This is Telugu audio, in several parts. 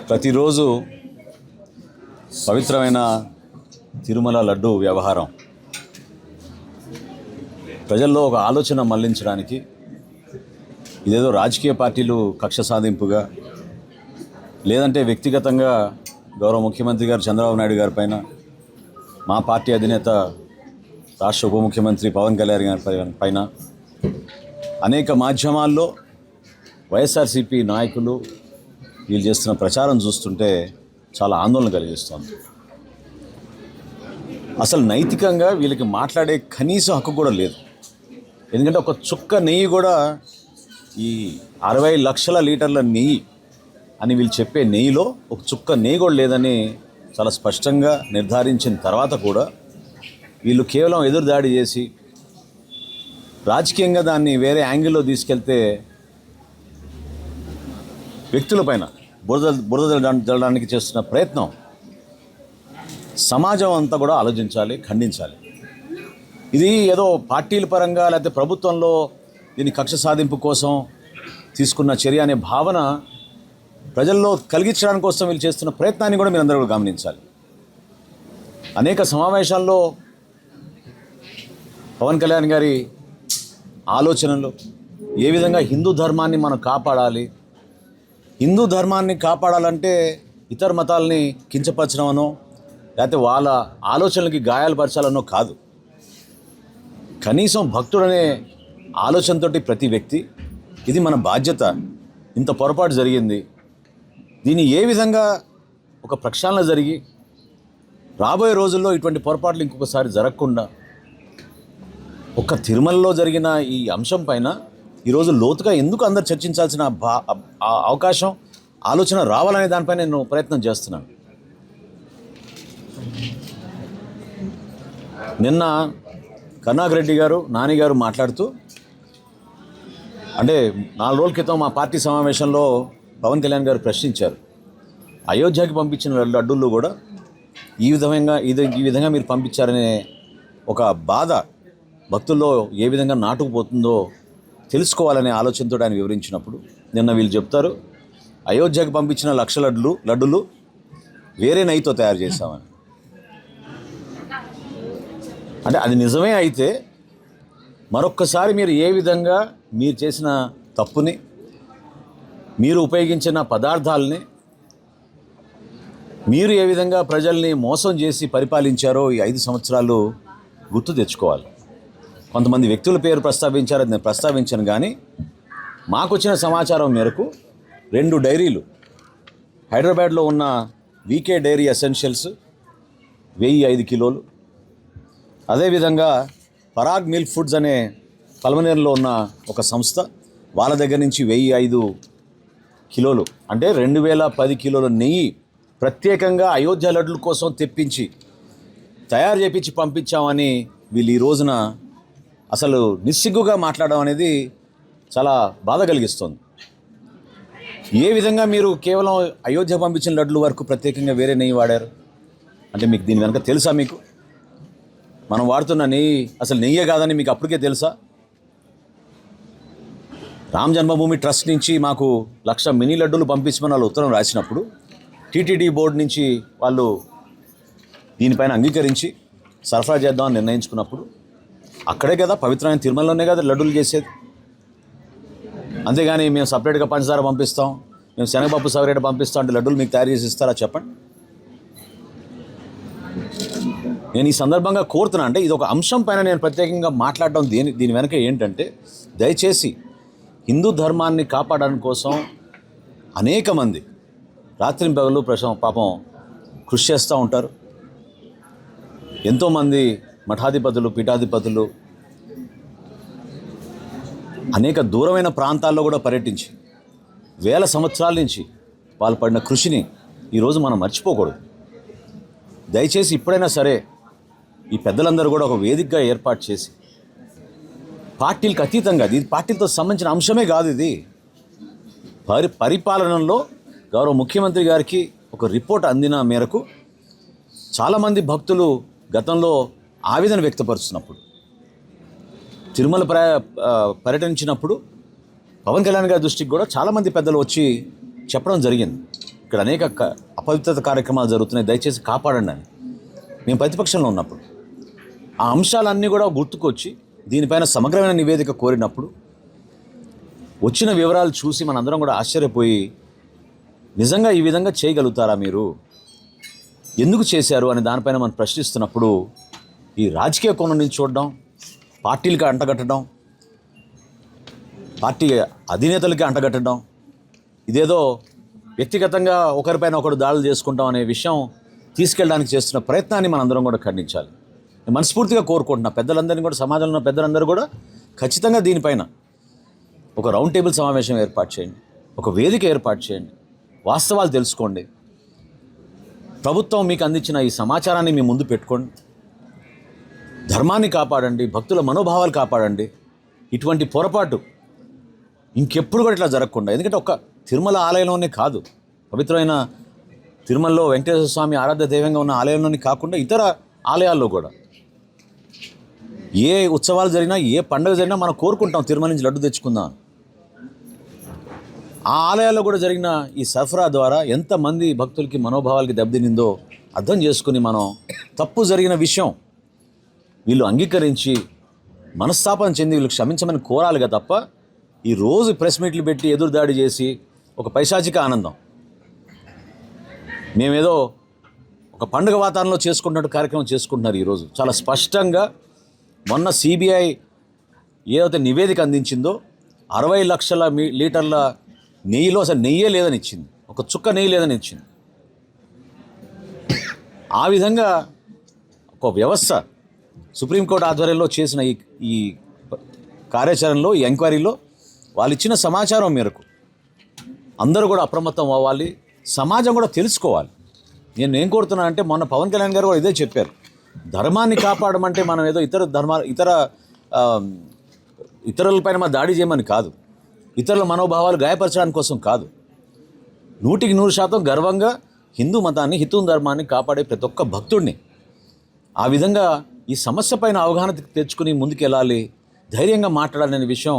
ప్రతిరోజు పవిత్రమైన తిరుమల లడ్డు వ్యవహారం ప్రజల్లో ఒక ఆలోచన మళ్లించడానికి ఇదేదో రాజకీయ పార్టీలు కక్ష సాధింపుగా లేదంటే వ్యక్తిగతంగా గౌరవ ముఖ్యమంత్రి గారు చంద్రబాబు నాయుడు గారి పైన మా పార్టీ అధినేత రాష్ట్ర ఉప ముఖ్యమంత్రి పవన్ కళ్యాణ్ గారి పైన అనేక మాధ్యమాల్లో వైఎస్ఆర్సీపీ నాయకులు వీళ్ళు చేస్తున్న ప్రచారం చూస్తుంటే చాలా ఆందోళన కలిగిస్తుంది. అసలు నైతికంగా వీళ్ళకి మాట్లాడే కనీసం హక్కు కూడా లేదు. ఎందుకంటే ఒక చుక్క నెయ్యి కూడా ఈ 60 లక్షల లీటర్ల నెయ్యి అని వీళ్ళు చెప్పే నెయ్యిలో ఒక చుక్క నెయ్యి కూడా లేదని చాలా స్పష్టంగా నిర్ధారించిన తర్వాత కూడా వీళ్ళు కేవలం ఎదురుదాడి చేసి రాజకీయంగా దాన్ని వేరే యాంగిల్లో తీసుకెళ్తే వ్యక్తులపైన బురద జల్లడానికి చేస్తున్న ప్రయత్నం సమాజం అంతా కూడా ఆలోచించాలి, ఖండించాలి. ఇది ఏదో పార్టీల పరంగా లేకపోతే ప్రభుత్వంలో దీని కక్ష సాధింపు కోసం తీసుకున్న చర్య అనే భావన ప్రజల్లో కలిగించడానికి కోసం వీళ్ళు చేస్తున్న ప్రయత్నాన్ని కూడా మీరందరూ కూడా గమనించాలి. అనేక సమావేశాల్లో పవన్ కళ్యాణ్ గారి ఆలోచనలు ఏ విధంగా హిందూ ధర్మాన్ని మనం కాపాడాలి, హిందూ ధర్మాన్ని కాపాడాలంటే ఇతర మతాలని కించపరచడమనో లేకపోతే వాళ్ళ ఆలోచనలకి గాయాలుపరచాలనో కాదు. కనీసం భక్తుడనే ఆలోచనతో ప్రతి వ్యక్తి ఇది మన బాధ్యత, ఇంత పొరపాటు జరిగింది, దీన్ని ఏ విధంగా ఒక ప్రక్షాళన జరిగి రాబోయే రోజుల్లో ఇటువంటి పొరపాట్లు ఇంకొకసారి జరగకుండా ఒక్క తిరుమలలో జరిగిన ఈ అంశం పైన ఈరోజు లోతుగా ఎందుకు అందరు చర్చించాల్సిన అవకాశం ఆలోచన రావాలనే దానిపై నేను ప్రయత్నం చేస్తున్నాను. నిన్న కరుణాకర్ రెడ్డి గారు నాని గారు మాట్లాడుతూ అంటే 4 రోజుల క్రితం మా పార్టీ సమావేశంలో పవన్ కళ్యాణ్ గారు ప్రశ్నించారు, అయోధ్యకి పంపించిన లడ్డూళ్ళు కూడా ఈ విధంగా మీరు పంపించారనే ఒక బాధ భక్తుల్లో ఏ విధంగా నాటుకుపోతుందో తెలుసుకోవాలనే ఆలోచనతో ఆయన వివరించినప్పుడు నిన్న వీళ్ళు చెప్తారు అయోధ్యకు పంపించిన 1,00,000 లడ్డులు వేరే నెయ్యితో తయారు చేశామని. అంటే అది నిజమే అయితే మరొక్కసారి మీరు ఏ విధంగా మీరు చేసిన తప్పుని, మీరు ఉపయోగించిన పదార్థాలని, మీరు ఏ విధంగా ప్రజల్ని మోసం చేసి పరిపాలించారో ఈ 5 సంవత్సరాలు గుర్తు తెచ్చుకోవాలి. కొంతమంది వ్యక్తుల పేరు ప్రస్తావించారు, అది నేను ప్రస్తావించాను. కానీ మాకు వచ్చిన సమాచారం మేరకు 2 డైరీలు హైదరాబాద్లో ఉన్న వీకే డైరీ ఎసెన్షియల్స్ 1005 కిలోలు, అదేవిధంగా పరాగ్ మిల్క్ ఫుడ్స్ అనే పల్మనేరులో ఉన్న ఒక సంస్థ వాళ్ళ దగ్గర నుంచి 1005 కిలోలు అంటే 2010 కిలోల నెయ్యి ప్రత్యేకంగా అయోధ్య లడ్డుల కోసం తెప్పించి తయారు చేయించి పంపించామని వీళ్ళు ఈ రోజున అసలు నిస్సిగ్గుగా మాట్లాడడం అనేది చాలా బాధ కలిగిస్తుంది. ఏ విధంగా మీరు కేవలం అయోధ్య పంపించిన లడ్లు వరకు ప్రత్యేకంగా వేరే నెయ్యి వాడారు అంటే మీకు దీని వెనక తెలుసా? మీకు మనం వాడుతున్న నెయ్యి అసలు నెయ్యే కాదని మీకు అప్పటికే తెలుసా? రామ్ జన్మభూమి ట్రస్ట్ నుంచి మాకు 1,00,000 మినీ లడ్డూలు పంపించమని వాళ్ళు ఉత్తరం రాసినప్పుడు టీటీడీ బోర్డు నుంచి వాళ్ళు దీనిపైన అంగీకరించి సరఫరా చేద్దామని నిర్ణయించుకున్నప్పుడు అక్కడే కదా పవిత్రమైన తిరుమలలోనే కదా లడ్డూలు చేసేది. అంతేగాని మేము సపరేట్గా పంచదార పంపిస్తాం, మేము శనగపప్పు సపరేట్ పంపిస్తాం అంటే లడ్డూలు మీకు తయారు చేసి ఇస్తారా చెప్పండి. నేను ఈ సందర్భంగా కోరుతున్నా, అంటే ఇది ఒక అంశం పైన నేను ప్రత్యేకంగా మాట్లాడడం దీని వెనక ఏంటంటే దయచేసి హిందూ ధర్మాన్ని కాపాడడం కోసం అనేక మంది రాత్రింపగలు పాపం కృషి చేస్తూ ఉంటారు. ఎంతోమంది మఠాధిపతులు, పీఠాధిపతులు అనేక దూరమైన ప్రాంతాల్లో కూడా పర్యటించి వేల సంవత్సరాల నుంచి వాళ్ళు పడిన కృషిని ఈరోజు మనం మర్చిపోకూడదు. దయచేసి ఇప్పుడైనా సరే ఈ పెద్దలందరూ కూడా ఒక వేదికగా ఏర్పాటు చేసి పార్టీలకు అతీతంగా, ఇది పార్టీలతో సంబంధించిన అంశమే కాదు, ఇది పరిపాలనలో గౌరవ ముఖ్యమంత్రి గారికి ఒక రిపోర్ట్ అందిన మేరకు చాలామంది భక్తులు గతంలో ఆవేదన వ్యక్తపరుస్తున్నప్పుడు తిరుమల పర్యటించినప్పుడు పవన్ కళ్యాణ్ గారి దృష్టికి కూడా చాలామంది పెద్దలు వచ్చి చెప్పడం జరిగింది. ఇక్కడ అనేక అపవిత్రత కార్యక్రమాలు జరుగుతున్నాయి, దయచేసి కాపాడండి అని మేము ప్రతిపక్షంలో ఉన్నప్పుడు ఆ అంశాలన్నీ కూడా గుర్తుకొచ్చి దీనిపైన సమగ్రమైన నివేదిక కోరినప్పుడు వచ్చిన వివరాలు చూసి మనందరం కూడా ఆశ్చర్యపోయి నిజంగా ఈ విధంగా చేయగలుగుతారా మీరు, ఎందుకు చేశారు అని దానిపైన మనం ప్రశ్నిస్తున్నప్పుడు ఈ రాజకీయ కోణం నుంచి చూడడం, పార్టీలకి అంటగట్టడం, పార్టీ అధినేతలకి అంటగట్టడం, ఇదేదో వ్యక్తిగతంగా ఒకరిపైన ఒకరు దాడులు చేసుకుంటాం అనే విషయం తీసుకెళ్ళడానికి చేస్తున్న ప్రయత్నాన్ని మనందరం కూడా ఖండించాలి. నేను మనస్ఫూర్తిగా కోరుకుంటున్నా పెద్దలందరినీ కూడా, సమాజంలో ఉన్న పెద్దలందరూ కూడా ఖచ్చితంగా దీనిపైన ఒక రౌండ్ టేబుల్ సమావేశం ఏర్పాటు చేయండి, ఒక వేదిక ఏర్పాటు చేయండి, వాస్తవాలు తెలుసుకోండి, ప్రభుత్వం మీకు అందించిన ఈ సమాచారాన్ని మీ ముందు పెట్టుకోండి, ధర్మాన్ని కాపాడండి, భక్తుల మనోభావాలు కాపాడండి. ఇటువంటి పొరపాటు ఇంకెప్పుడు కూడా ఇట్లా జరగకుండా, ఎందుకంటే ఒక తిరుమల ఆలయంలోనే కాదు, పవిత్రమైన తిరుమలలో వెంకటేశ్వర స్వామి ఆరాధ్య దైవంగా ఉన్న ఆలయంలోనే కాకుండా ఇతర ఆలయాల్లో కూడా ఏ ఉత్సవాలు జరిగినా, ఏ పండుగ జరిగినా మనం కోరుకుంటాం తిరుమల నుంచి లడ్డు తెచ్చుకుందాం. ఆ ఆలయాల్లో కూడా జరిగిన ఈ సరఫరా ద్వారా ఎంతమంది భక్తులకి మనోభావాలకి దెబ్బతినిందో అర్థం చేసుకుని మనం తప్పు జరిగిన విషయం వీళ్ళు అంగీకరించి మనస్తాపం చెంది వీళ్ళు క్షమించమని కోరాలిగా తప్ప ఈ రోజు ప్రెస్ మీట్లు పెట్టి ఎదురుదాడి చేసి ఒక పైశాచిక ఆనందం, మేమేదో ఒక పండుగ వాతావరణంలో చేసుకుంటున్నట్టు కార్యక్రమం చేసుకుంటున్నారు. ఈరోజు చాలా స్పష్టంగా మొన్న సిబిఐ ఏదైతే నివేదిక అందించిందో 60 లక్షల లీటర్ల నెయ్యిలో అసలు నెయ్యే లేదని ఇచ్చింది, ఒక చుక్క నెయ్యి లేదని ఇచ్చింది. ఆ విధంగా ఒక వ్యవస్థ సుప్రీంకోర్టు ఆధ్వర్యంలో చేసిన ఈ కార్యాచరణలో, ఈ ఎంక్వైరీలో వాళ్ళు ఇచ్చిన సమాచారం మేరకు అందరూ కూడా అప్రమత్తం అవ్వాలి, సమాజం కూడా తెలుసుకోవాలి. నేను ఏం కోరుతున్నాను అంటే, మొన్న పవన్ కళ్యాణ్ గారు కూడా ఇదే చెప్పారు, ధర్మాన్ని కాపాడమంటే మనం ఏదో ఇతరులపైన మన దాడి చేయమని కాదు, ఇతరుల మనోభావాలు గాయపరచడానికి కోసం కాదు, 100% గర్వంగా హిందూ మతాన్ని, హిందూ ధర్మాన్ని కాపాడే ప్రతి ఒక్క భక్తుడిని ఆ విధంగా ఈ సమస్య పైన అవగాహన తెచ్చుకుని ముందుకు వెళ్ళాలి, ధైర్యంగా మాట్లాడాలనే విషయం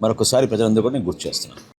మరొకసారి ప్రజలందరూ కూడా నేను గుర్తు చేస్తున్నాను.